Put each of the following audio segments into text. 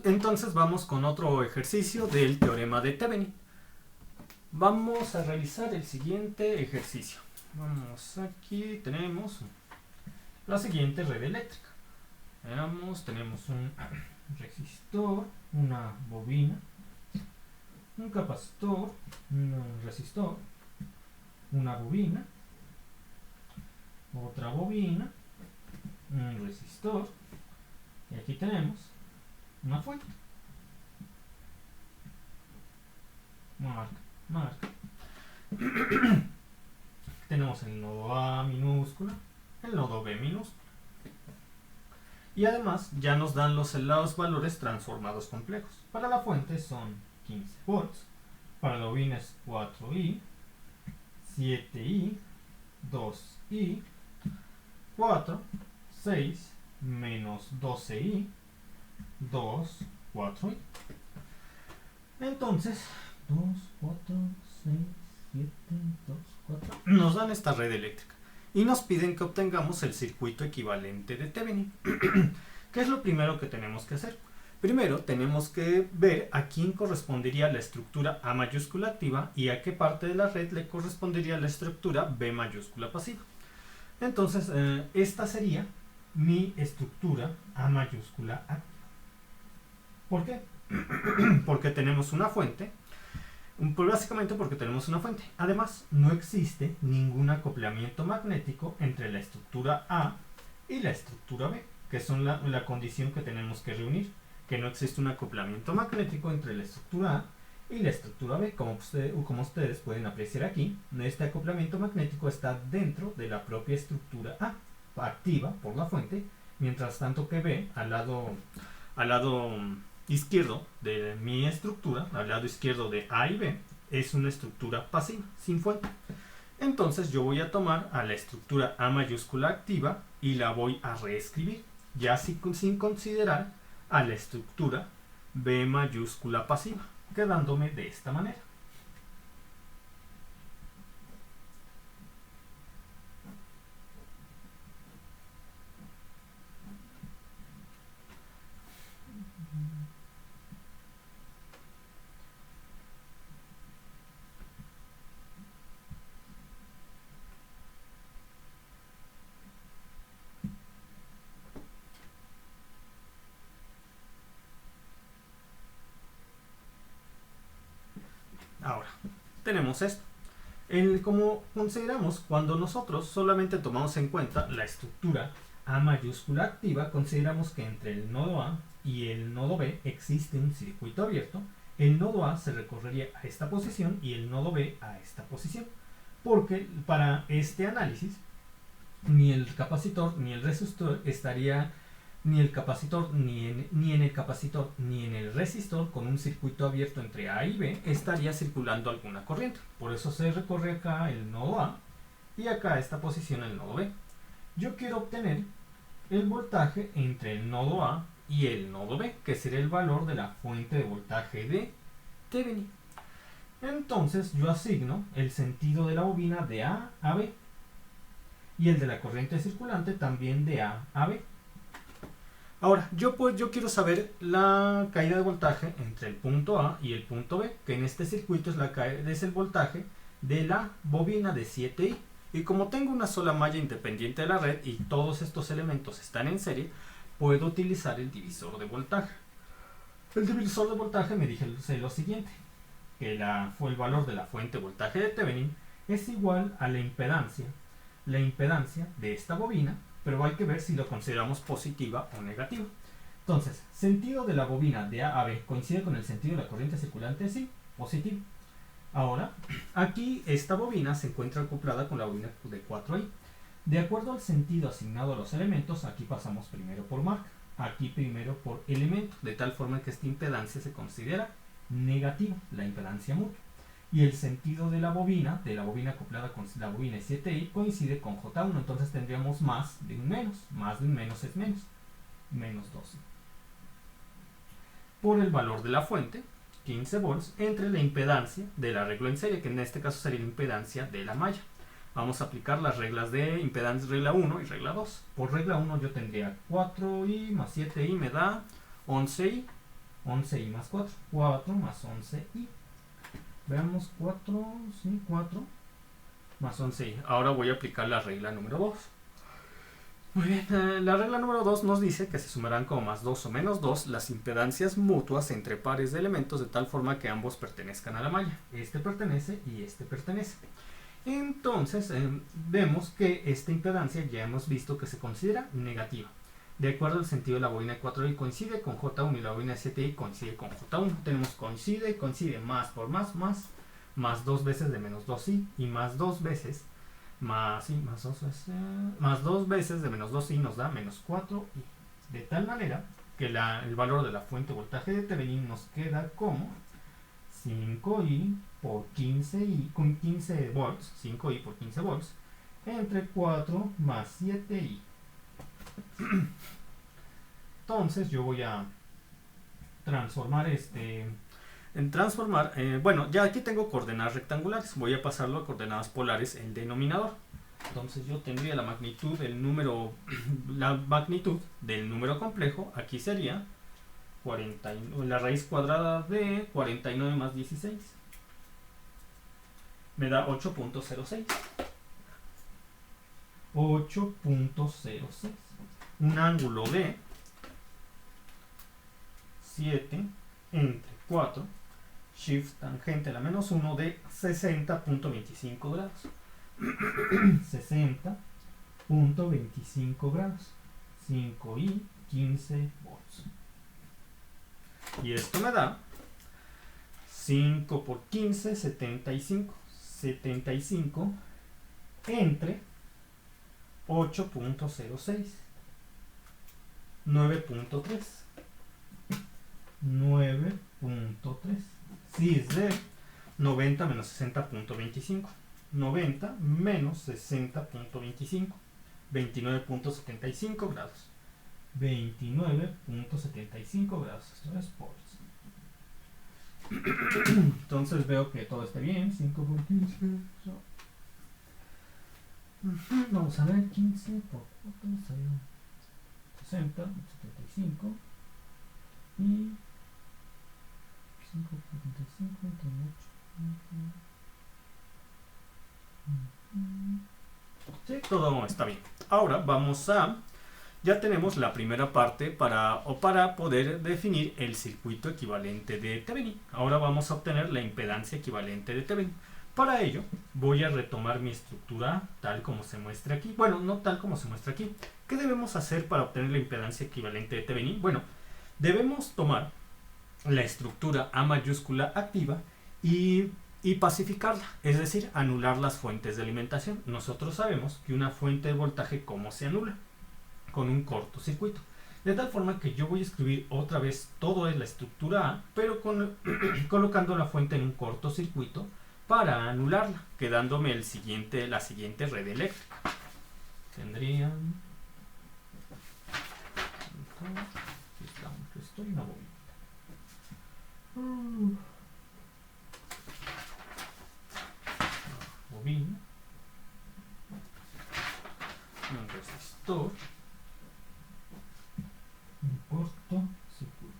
Entonces vamos con otro ejercicio del teorema de Thevenin. Vamos a realizar el siguiente ejercicio. Vamos, aquí tenemos la siguiente red eléctrica. Veamos, tenemos un resistor, una bobina, un capacitor, un resistor, una bobina, otra bobina, un resistor, y aquí tenemos una fuente. Marca. Tenemos el nodo A minúscula, el nodo B minúscula. Y además ya nos dan los valores transformados complejos. Para la fuente son 15 volts, para la bobina es 4i, 7i, 2i, 4, 6, menos 12i, 2, 4i. Entonces, 2, 4, 6, 7, 2, 4. Nos dan esta red eléctrica y nos piden que obtengamos el circuito equivalente de Thevenin. ¿Qué es lo primero que tenemos que hacer? Primero tenemos que ver a quién correspondería la estructura A mayúscula activa y a qué parte de la red le correspondería la estructura B mayúscula pasiva. Entonces, esta sería mi estructura A mayúscula activa. ¿Por qué? Porque tenemos una fuente. Pues básicamente porque tenemos una fuente. Además, no existe ningún acoplamiento magnético entre la estructura A y la estructura B, que son la condición que tenemos que reunir. Que no existe un acoplamiento magnético entre la estructura A y la estructura B. Como ustedes pueden apreciar aquí, este acoplamiento magnético está dentro de la propia estructura A, activa por la fuente, mientras tanto que B, al lado izquierdo de mi estructura, al lado izquierdo de A y B, es una estructura pasiva, sin fuente. Entonces yo voy a tomar a la estructura A mayúscula activa y la voy a reescribir, ya sin considerar a la estructura B mayúscula pasiva, quedándome de esta manera. Ahora, tenemos esto. Como consideramos, cuando nosotros solamente tomamos en cuenta la estructura A mayúscula activa, consideramos que entre el nodo A y el nodo B existe un circuito abierto. El nodo A se recorrería a esta posición y el nodo B a esta posición. Porque para este análisis, ni el capacitor ni el resistor estaría ni en el capacitor ni en el resistor con un circuito abierto entre A y B estaría circulando alguna corriente. Por eso se recorre acá el nodo A y acá a esta posición el nodo B. Yo quiero obtener el voltaje entre el nodo A y el nodo B, que sería el valor de la fuente de voltaje de Thevenin. Entonces yo asigno el sentido de la bobina de A a B y el de la corriente circulante también de A a B. Ahora, yo quiero saber la caída de voltaje entre el punto A y el punto B, que en este circuito es el voltaje de la bobina de 7i. Y como tengo una sola malla independiente de la red y todos estos elementos están en serie, puedo utilizar el divisor de voltaje. El divisor de voltaje me dice lo siguiente, que el valor de la fuente de voltaje de Thevenin es igual a la impedancia de esta bobina, pero hay que ver si lo consideramos positiva o negativa. Entonces, sentido de la bobina de A a B coincide con el sentido de la corriente circulante, sí, positivo. Ahora, aquí esta bobina se encuentra acoplada con la bobina de 4i. De acuerdo al sentido asignado a los elementos, aquí pasamos primero por marca, aquí primero por elemento, de tal forma que esta impedancia se considera negativa, la impedancia mutua. Y el sentido de la bobina acoplada con la bobina 7i coincide con J1, entonces tendríamos más de un menos es menos, menos 12. Por el valor de la fuente, 15 volts, entre la impedancia del arreglo en serie, que en este caso sería la impedancia de la malla. Vamos a aplicar las reglas de impedancia, regla 1 y regla 2. Por regla 1 yo tendría 4i más 7i me da 11i. 11i más 4. 4 más 11i. Veamos 4, sí, 4 más 11i. Ahora voy a aplicar la regla número 2. Muy bien, la regla número 2 nos dice que se sumarán como más 2 o menos 2 las impedancias mutuas entre pares de elementos de tal forma que ambos pertenezcan a la malla. Este pertenece y este pertenece. Entonces, vemos que esta impedancia ya hemos visto que se considera negativa. De acuerdo al sentido de la bobina de 4i coincide con J1 y la bobina de 7i coincide con J1. Tenemos coincide más por más 2 veces de menos 2i y más 2 veces más 2 veces de menos 2i nos da menos 4i. De tal manera que el valor de la fuente de voltaje de Thevenin nos queda como 5i por 15i, con 15 volts, 5i por 15 volts, entre 4 más 7i. Entonces yo voy a transformar bueno, ya aquí tengo coordenadas rectangulares, voy a pasarlo a coordenadas polares el denominador. Entonces yo tendría la magnitud del número complejo, aquí sería la raíz cuadrada de 49 más 16. Me da 8.06. 8.06. Un ángulo de 7 entre 4, shift tangente a la menos 1 de 60.25 grados. 60.25 grados. 5i, 15 volts. Y esto me da 5 por 15, 75. 75 entre 8.06. 9.3. 9.3. Sí, es de 90 menos 60.25. 90 menos 60.25. 29.75 grados. 29.75 grados. Esto es volts. Entonces veo que todo está bien. 5 por 15. Vamos a ver. 15 por 4 salió 60, 75. Y 5 por 75 entre 8. Sí, todo está bien. Ahora vamos a... Ya tenemos la primera parte para poder definir el circuito equivalente de Thevenin. Ahora vamos a obtener la impedancia equivalente de Thevenin. Para ello voy a retomar mi estructura tal como se muestra aquí. Bueno, no tal como se muestra aquí. ¿Qué debemos hacer para obtener la impedancia equivalente de Thevenin? Bueno, debemos tomar la estructura A mayúscula activa y pacificarla, es decir, anular las fuentes de alimentación. Nosotros sabemos que una fuente de voltaje, ¿cómo se anula? Con un cortocircuito. De tal forma que yo voy a escribir otra vez todo en la estructura A, pero colocando la fuente en un cortocircuito para anularla, quedándome la siguiente red eléctrica. Tendría... Estoy en una bobina. Un resistor. Un cortocircuito.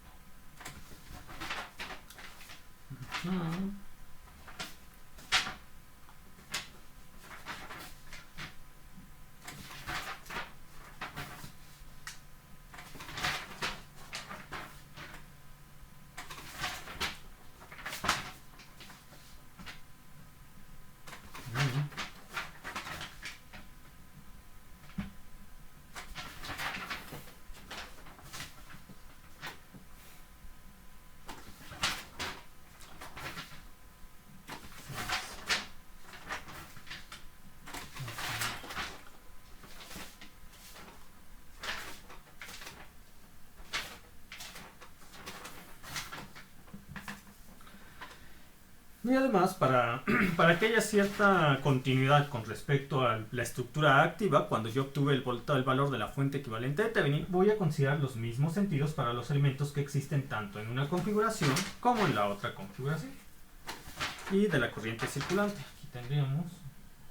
Y además, para que haya cierta continuidad con respecto a la estructura activa, cuando yo obtuve el valor de la fuente equivalente de Thevenin, voy a considerar los mismos sentidos para los elementos que existen tanto en una configuración como en la otra configuración. Y de la corriente circulante, aquí tendríamos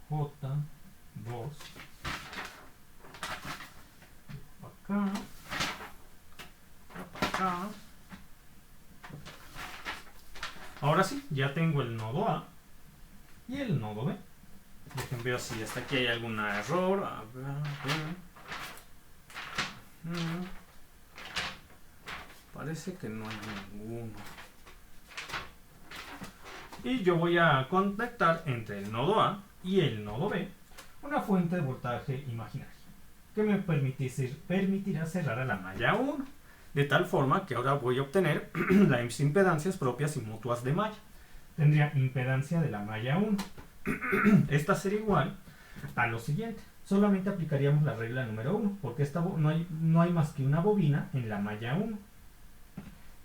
J2 para acá, para acá. Ahora sí, ya tengo el nodo A y el nodo B. Dejen ver si hasta aquí hay algún error. A ver. Parece que no hay ninguno. Y yo voy a conectar entre el nodo A y el nodo B una fuente de voltaje imaginaria que me permitirá cerrar a la malla 1, de tal forma que ahora voy a obtener las impedancias propias y mutuas de malla. Tendría impedancia de la malla 1. Esta sería igual a lo siguiente. Solamente aplicaríamos la regla número 1, porque no hay más que una bobina en la malla 1.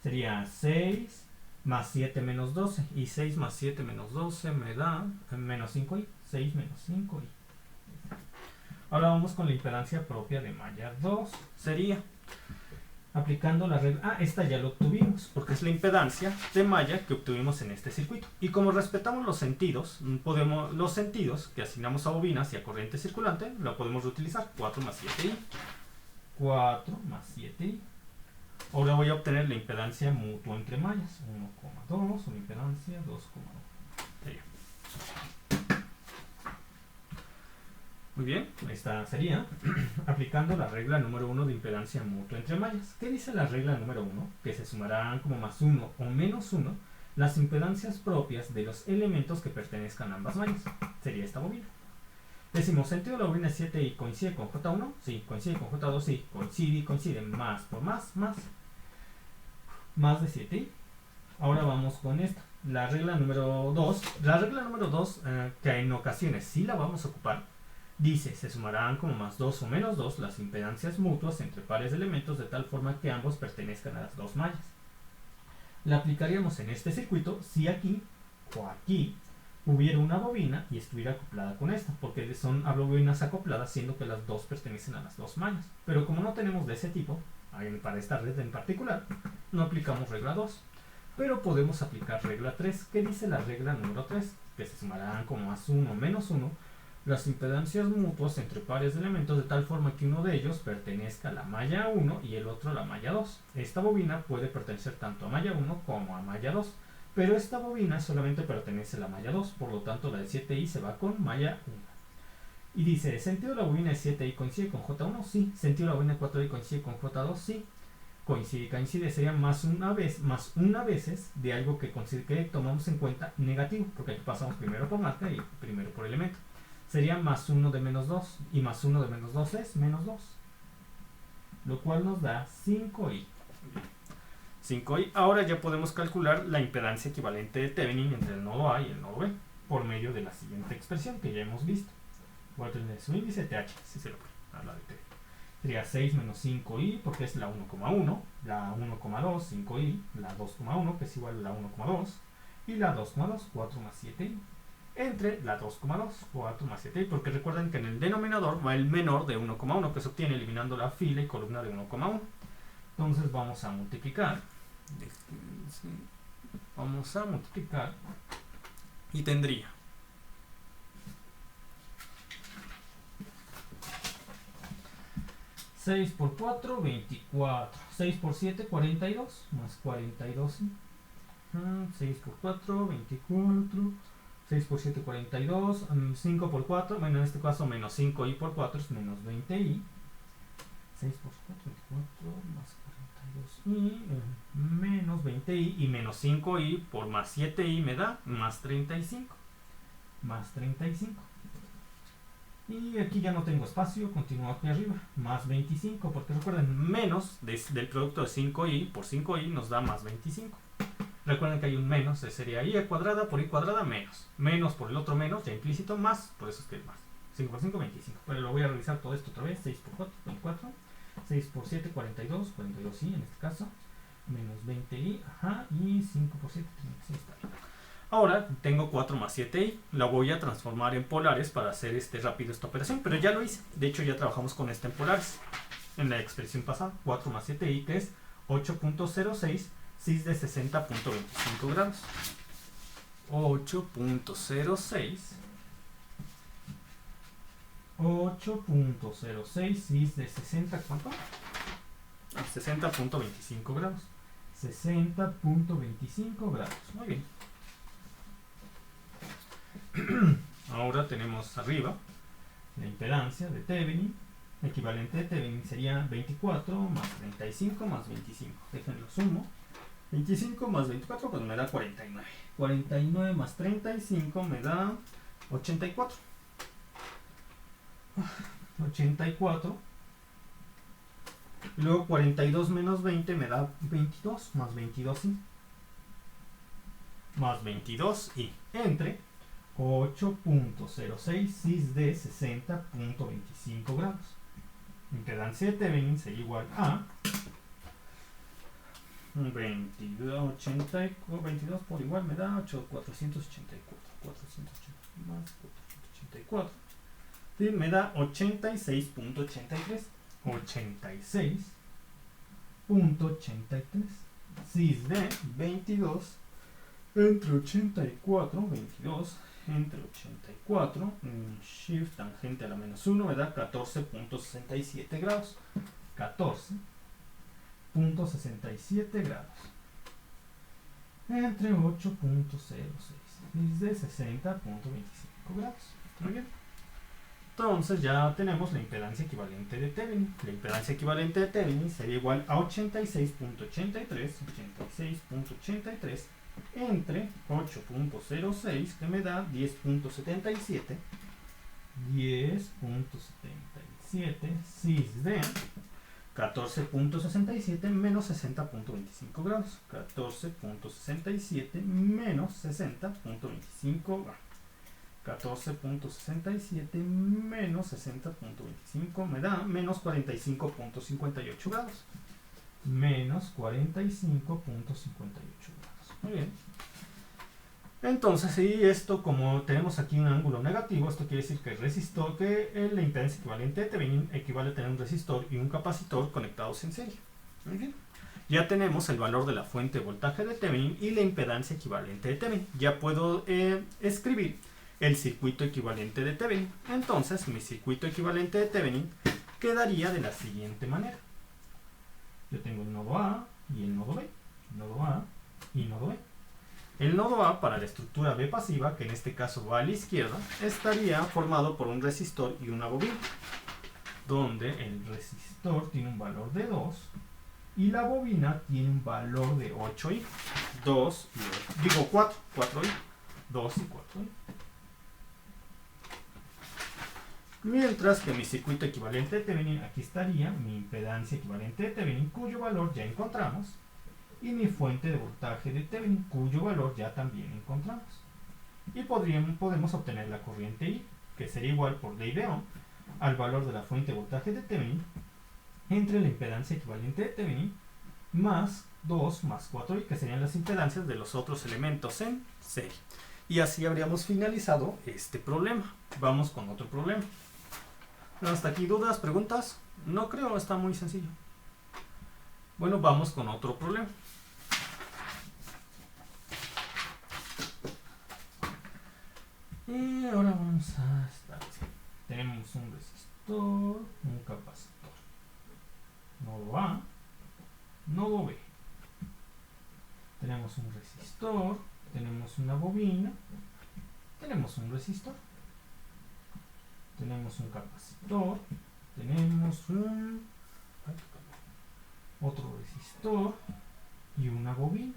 Sería 6 más 7 menos 12. Y 6 más 7 menos 12 me da menos 5i. 6 menos 5i. Ahora vamos con la impedancia propia de malla 2. Sería aplicando la regla... esta ya lo obtuvimos, porque es la impedancia de malla que obtuvimos en este circuito. Y como respetamos los sentidos, los sentidos que asignamos a bobinas y a corriente circulante, lo podemos reutilizar. 4 más 7i. 4 más 7i. Ahora voy a obtener la impedancia mutua entre mallas. 1,2, una impedancia 2,2. Muy bien, esta sería aplicando la regla número 1 de impedancia mutua entre mallas. ¿Qué dice la regla número 1? Que se sumarán como más 1 o menos 1 las impedancias propias de los elementos que pertenezcan a ambas mallas. Sería esta bobina. Decimos, sentido de la bobina 7i coincide con J1, sí, coincide con J2, sí, coincide, más por más de 7i. Ahora vamos con esta, la regla número 2. La regla número 2, que en ocasiones sí la vamos a ocupar, dice, se sumarán como más 2 o menos 2 las impedancias mutuas entre pares de elementos de tal forma que ambos pertenezcan a las dos mallas. La aplicaríamos en este circuito si aquí o aquí hubiera una bobina y estuviera acoplada con esta, porque son bobinas acopladas siendo que las dos pertenecen a las dos mallas. Pero como no tenemos de ese tipo, para esta red en particular, no aplicamos regla 2. Pero podemos aplicar regla 3. ¿Qué dice la regla número 3? Que se sumarán como más 1 o menos 1 las impedancias mutuas entre pares de elementos de tal forma que uno de ellos pertenezca a la malla 1 y el otro a la malla 2. Esta bobina puede pertenecer tanto a malla 1 como a malla 2, pero esta bobina solamente pertenece a la malla 2, por lo tanto la de 7i se va con malla 1. Y dice, ¿sentido de la bobina de 7i coincide con J1? Sí. ¿Sentido de la bobina de 4i coincide con J2? Sí. Coincide, sería más una veces de algo que tomamos en cuenta negativo, porque aquí pasamos primero por marca y primero por elemento. Sería más 1 de menos 2, y más 1 de menos 2 es menos 2, lo cual nos da 5i. 5i. Ahora ya podemos calcular la impedancia equivalente de Thevenin entre el nodo A y el nodo B, por medio de la siguiente expresión que ya hemos visto. Voy a tener su índice TH, si se lo pone, a la de T. Sería 6 menos 5i, porque es la 1,1, la 1,2, 5i, la 2,1, que es igual a la 1,2, y la 2,2, 4 más 7i. Entre la 2,2, 4 más 7i, porque recuerden que en el denominador va el menor de 1,1 que se obtiene eliminando la fila y columna de 1,1. Entonces vamos a multiplicar. Y tendría 6 por 4, 24. 6 por 7, 42. Más 42. 6 por 4, 24. 6 por 7, 42. 5 por 4. Bueno, en este caso menos 5i por 4 es menos 20i. 6 por 4, 24. Más 42i. Menos 20i. Y menos 5i por más 7i me da más 35. Más 35. Y aquí ya no tengo espacio, continúo aquí arriba, más 25, porque recuerden, menos del producto de 5i por 5i nos da más 25. Recuerden que hay un menos, sería i cuadrada por i cuadrada menos. Menos por el otro menos, ya implícito, más, por eso es que es más. 5 por 5, 25. Pero lo voy a revisar todo esto otra vez, 6 por 4, 24. 6 por 7, 42, 42i en este caso. Menos 20i, y 5 por 7, 36, está bien. Ahora tengo 4 más 7i, la voy a transformar en polares para hacer rápido esta operación, pero ya lo hice. De hecho ya trabajamos con esta en polares, en la expresión pasada. 4 más 7i, que es 8.06, cis de 60.25 grados. 8.06 8.06 cis de 60, ¿cuánto? 60.25 grados. 60.25 grados. Muy bien. Ahora tenemos arriba la impedancia de Thevenin. Equivalente de Thevenin sería 24 más 35 más 25. Déjenlo sumo. 25 más 24 pues me da 49. 49 más 35 me da 84. 84. Y luego 42 menos 20 me da 22. Más 22 y. Más 22 y. Entre 8.06 cis de 60.25 grados. Impedancia de Thevenin sería igual a 22 por igual me da 484. 480 más 484. Y me da 86.83. 86.83 cis de 22 entre 84, 22 entre 84, shift tangente a la menos 1 me da 14.67 grados. 14.67 grados. Entre 8.06 cis de 60.25 grados. Muy bien. Entonces ya tenemos la impedancia equivalente de Thevenin. La impedancia equivalente de Thevenin sería igual a 86.83 entre 8.06 que me da 10.77 cis de 14.67 menos 60.25 grados. 14.67 menos 60.25 grados. 14.67 menos 60.25 me da menos 45.58 grados. Menos 45.58 grados. Muy bien. Entonces, si esto, como tenemos aquí un ángulo negativo, esto quiere decir que el resistor, la impedancia equivalente de Thevenin equivale a tener un resistor y un capacitor conectados en serie. Muy bien. Ya tenemos el valor de la fuente de voltaje de Thevenin y la impedancia equivalente de Thevenin. Ya puedo escribir el circuito equivalente de Thevenin. Entonces, mi circuito equivalente de Thevenin quedaría de la siguiente manera. Yo tengo el nodo A y el nodo B. Nodo A y nodo B. El nodo A para la estructura B pasiva, que en este caso va a la izquierda, estaría formado por un resistor y una bobina, donde el resistor tiene un valor de 2 y la bobina tiene un valor de 8i. 2 y 8. Digo 4. 4i. 2 y 4i. Mientras que mi circuito equivalente de Thevenin, aquí estaría mi impedancia equivalente de Thevenin, cuyo valor ya encontramos, y mi fuente de voltaje de Thevenin, cuyo valor ya también encontramos. Y podemos obtener la corriente I, que sería igual por ley de Ohm al valor de la fuente de voltaje de Thevenin entre la impedancia equivalente de Thevenin más 2 más 4i, que serían las impedancias de los otros elementos en serie. Y así habríamos finalizado este problema. Vamos con otro problema. ¿Hasta aquí dudas, preguntas? No creo, está muy sencillo. Bueno, vamos con otro problema. Y ahora vamos a establecer. Tenemos un resistor, un capacitor. Nodo A, nodo B. Tenemos un resistor, tenemos una bobina, tenemos un resistor. Tenemos un capacitor, tenemos otro resistor y una bobina.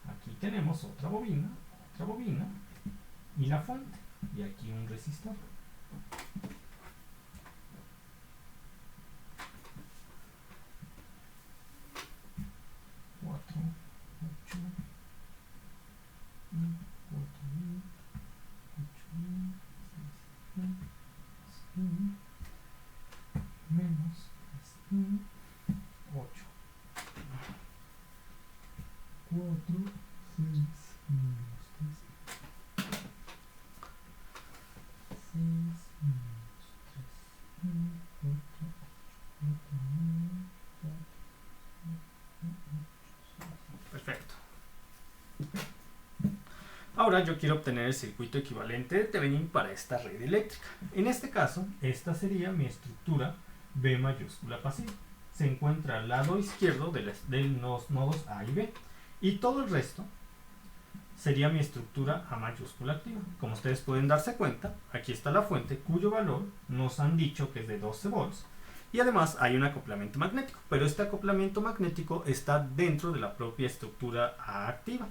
Aquí tenemos otra bobina y la fuente. Y aquí un resistor. Menos 8. 4, 6, menos 3. 6, menos 3, 4, 8, 4, 9, 4, 8, 6. Perfecto. Ahora yo quiero obtener el circuito equivalente de Thevenin para esta red eléctrica. En este caso, esta sería mi estructura B mayúscula pasiva. Se encuentra al lado izquierdo de los nodos A y B. Y todo el resto sería mi estructura A mayúscula activa. Como ustedes pueden darse cuenta, aquí está la fuente cuyo valor nos han dicho que es de 12 volts. Y además hay un acoplamiento magnético, pero este acoplamiento magnético está dentro de la propia estructura A activa.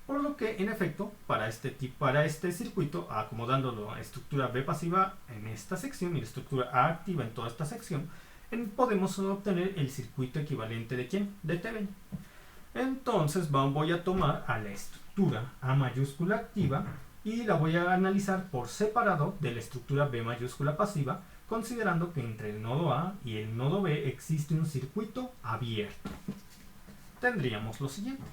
Por lo que, en efecto, para este circuito, acomodándolo a estructura B pasiva en esta sección y la estructura A activa en toda esta sección, podemos obtener el circuito equivalente de ¿quién? De Thevenin. Entonces voy a tomar a la estructura A mayúscula activa y la voy a analizar por separado de la estructura B mayúscula pasiva, considerando que entre el nodo A y el nodo B existe un circuito abierto. Tendríamos lo siguiente.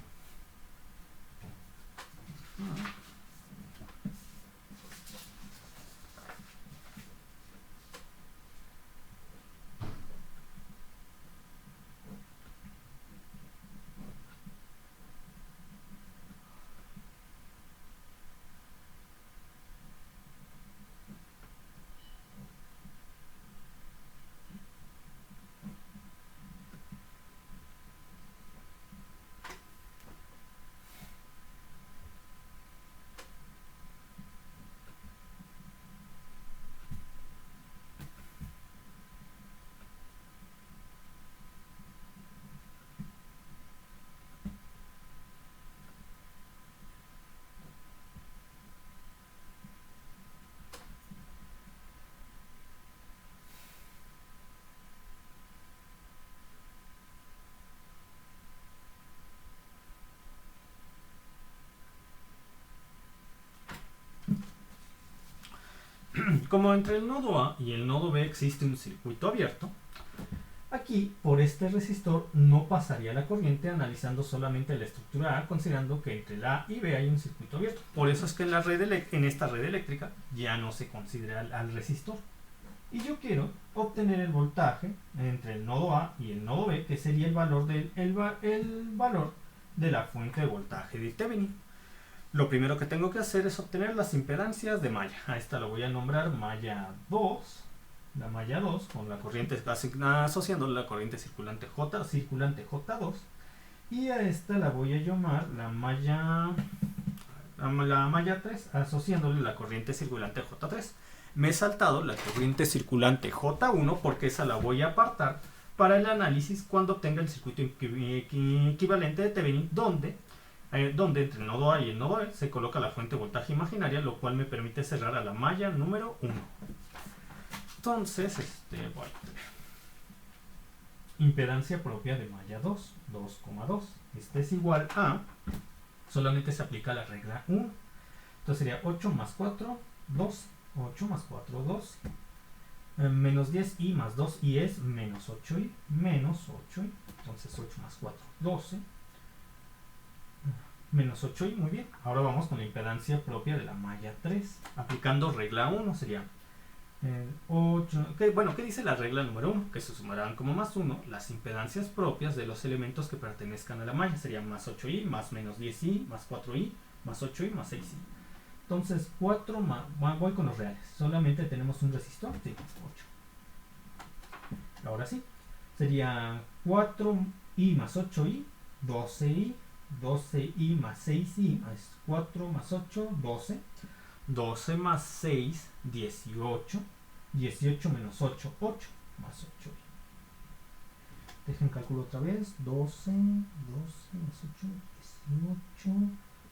Como entre el nodo A y el nodo B existe un circuito abierto, aquí por este resistor no pasaría la corriente analizando solamente la estructura A, considerando que entre la A y B hay un circuito abierto. Por eso es que en esta red eléctrica ya no se considera al resistor. Y yo quiero obtener el voltaje entre el nodo A y el nodo B, que sería el valor de la fuente de voltaje de Thevenin. Lo primero que tengo que hacer es obtener las impedancias de malla. A esta la voy a nombrar malla 2. La malla 2 con la corriente asociándole la corriente circulante J2. Y a esta la voy a llamar la malla 3 asociándole la corriente circulante J3. Me he saltado la corriente circulante J1 porque esa la voy a apartar para el análisis cuando tenga el circuito equivalente de Thevenin, donde entre el nodo A y el nodo B se coloca la fuente de voltaje imaginaria, lo cual me permite cerrar a la malla número 1. Entonces, impedancia propia de malla 2, 2,2. Este es igual a, solamente se aplica la regla 1. Entonces sería 8 más 4, 2. 8 más 4, 2. Menos 10i más 2i es menos 8i. Menos 8i. Entonces 8 más 4, 12. Menos 8i, muy bien. Ahora vamos con la impedancia propia de la malla 3. Aplicando regla 1 sería 8. ¿Qué dice la regla número 1? Que se sumarán como más 1 las impedancias propias de los elementos que pertenezcan a la malla. Sería más 8i, más menos 10i, más 4i, más 8i, más 6i. Entonces 4 más, voy con los reales. Solamente tenemos un resistor, sí, 8. Ahora sí, sería 4i más 8i, 12i. 12i más 6i más 4 más 8, 12. 12 más 6, 18. 18 menos 8, 8 más 8i. Dejen cálculo otra vez. 12 más 8,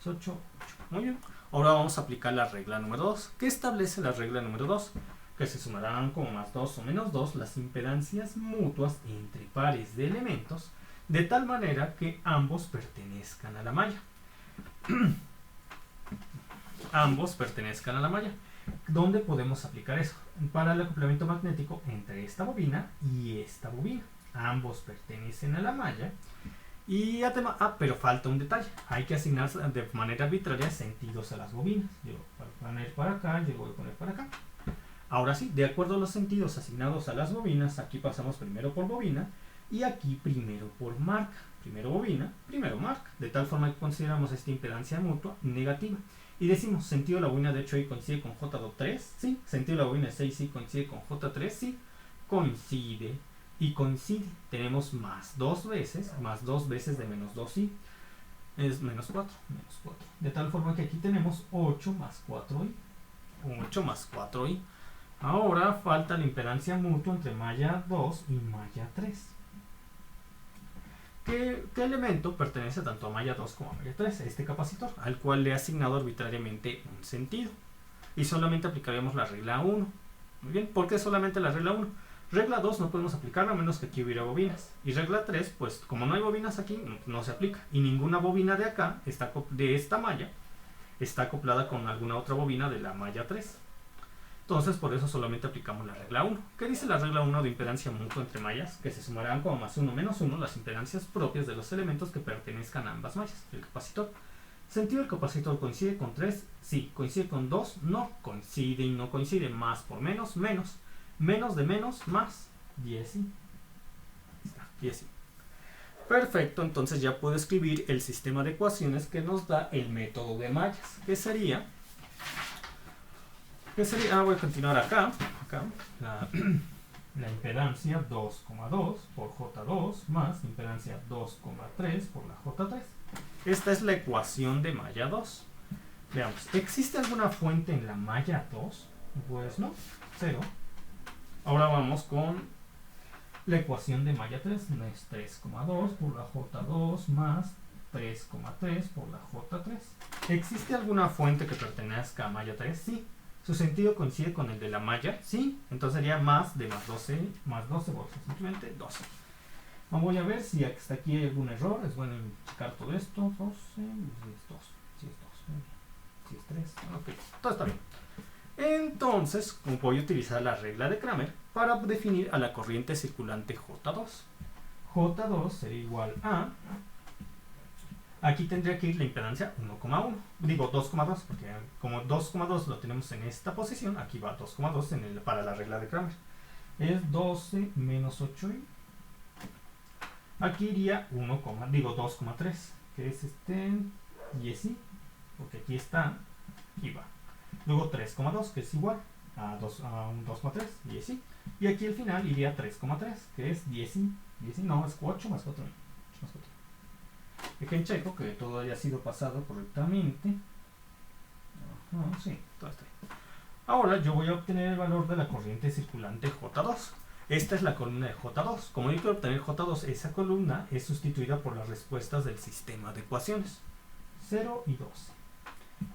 18, 8. Muy bien. Ahora vamos a aplicar la regla número 2. ¿Qué establece la regla número 2? Que se sumarán como más 2 o menos 2 las impedancias mutuas entre pares de elementos, de tal manera que ambos pertenezcan a la malla. Ambos pertenezcan a la malla. ¿Dónde podemos aplicar eso? Para el acoplamiento magnético entre esta bobina y esta bobina. Ambos pertenecen a la malla. Y además, pero falta un detalle. Hay que asignar de manera arbitraria sentidos a las bobinas. Yo voy a poner para acá, yo voy a poner para acá. Ahora sí, de acuerdo a los sentidos asignados a las bobinas, aquí pasamos primero por bobina y aquí primero por marca. Primero bobina, primero marca. De tal forma que consideramos esta impedancia mutua negativa. Y decimos, sentido de la bobina de 8i coincide con J3, sí. Sentido de la bobina de 6i coincide con J3, sí. Coincide y coincide. Tenemos más 2 veces de menos 2i. Es menos 4. De tal forma que aquí tenemos 8 más 4i. 8 más 4i. Ahora falta la impedancia mutua entre malla 2 y malla 3. ¿Qué elemento pertenece tanto a malla 2 como a malla 3? Este capacitor, al cual le he asignado arbitrariamente un sentido. Y solamente aplicaremos la regla 1. Muy bien, ¿por qué solamente la regla 1? Regla 2 no podemos aplicarla a menos que aquí hubiera bobinas. Y regla 3, pues como no hay bobinas aquí, no se aplica. Y ninguna bobina de acá, de esta malla, está acoplada con alguna otra bobina de la malla 3. Entonces, por eso solamente aplicamos la regla 1. ¿Qué dice la regla 1 de impedancia mutua entre mallas? Que se sumarán como más 1 menos 1 las impedancias propias de los elementos que pertenezcan a ambas mallas. El capacitor. ¿Sentido del capacitor coincide con 3? Sí. ¿Coincide con 2? No. Coincide y no coincide. Más por menos, menos. Menos de menos, más. 10i. 10i. Perfecto, entonces ya puedo escribir el sistema de ecuaciones que nos da el método de mallas. ¿Qué sería? Voy a continuar acá la impedancia 2,2 por J2 más impedancia 2,3 por la J3. Esta es la ecuación de malla 2. Veamos, ¿existe alguna fuente en la malla 2? Pues no, 0. Ahora vamos con la ecuación de malla 3, es 3,2 por la J2 más 3,3 por la J3. ¿Existe alguna fuente que pertenezca a malla 3? Sí. ¿Su sentido coincide con el de la malla? Sí. Entonces sería más de más 12 bolsas. Simplemente 12. Voy a ver si hasta aquí hay algún error. Es bueno checar todo esto. 12, si es 2. Si es 2. Si es 3. Ok. Todo está bien. Entonces, voy a utilizar la regla de Kramer para definir a la corriente circulante J2. J2 sería igual a... Aquí tendría que ir la impedancia 1,1. Digo 2,2 porque como 2,2 lo tenemos en esta posición, aquí va 2,2 para la regla de Kramer. Es 12 menos 8i. Aquí iría 2,3, que es 10i, porque aquí está, aquí va. Luego 3,2, que es igual a un 2,3, 10i. Y aquí al final iría 3,3, que es 10i. 10i no, es 8 más 4i. 8 más 4i. Dejen checo que todo haya sido pasado correctamente. Sí, todo está bien. Ahora yo voy a obtener el valor de la corriente circulante J2. Esta es la columna de J2. Como yo quiero obtener J2, esa columna es sustituida por las respuestas del sistema de ecuaciones. 0 y 12.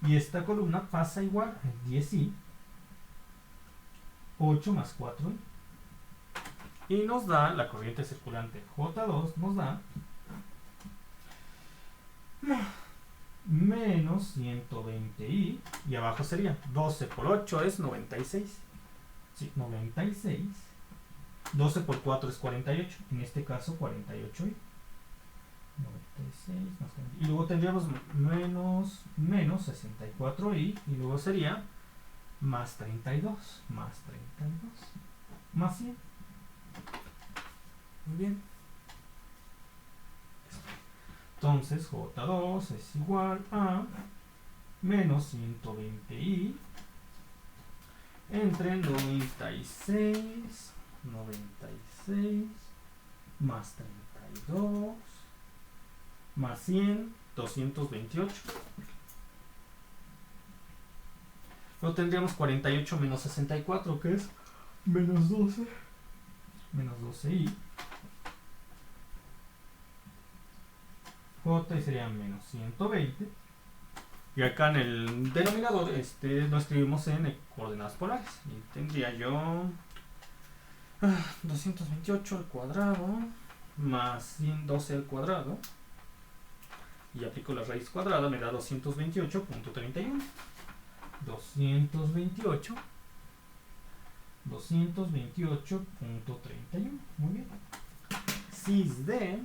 Y esta columna pasa igual a 10i, 8 más 4i. Y nos da la corriente circulante J2, nos da menos 120i, y abajo sería 12 por 8 es 96. Sí, 96. 12 por 4 es 48, en este caso 48i. 96 más 40. Y luego tendríamos menos 64i, y luego sería más 32, más 100. Muy bien. Entonces J2 es igual a menos 120i entre 96 más 32 más 100, 228. Luego tendríamos 48 menos 64, que es menos 12. Menos 12i. J sería menos 120. Y acá en el denominador lo escribimos en coordenadas polares. Y tendría yo 228 al cuadrado más 112 al cuadrado. Y aplico la raíz cuadrada, me da 228.31. 228.31. Muy bien. Cis de...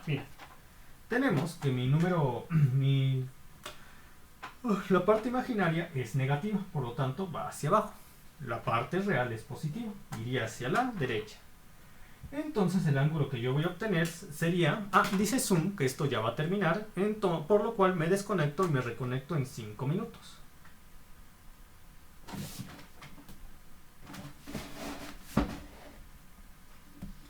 mira. Tenemos que mi número... la parte imaginaria es negativa, por lo tanto va hacia abajo. La parte real es positiva, iría hacia la derecha. Entonces el ángulo que yo voy a obtener sería, dice Zoom que esto ya va a terminar, por lo cual me desconecto y me reconecto en 5 minutos.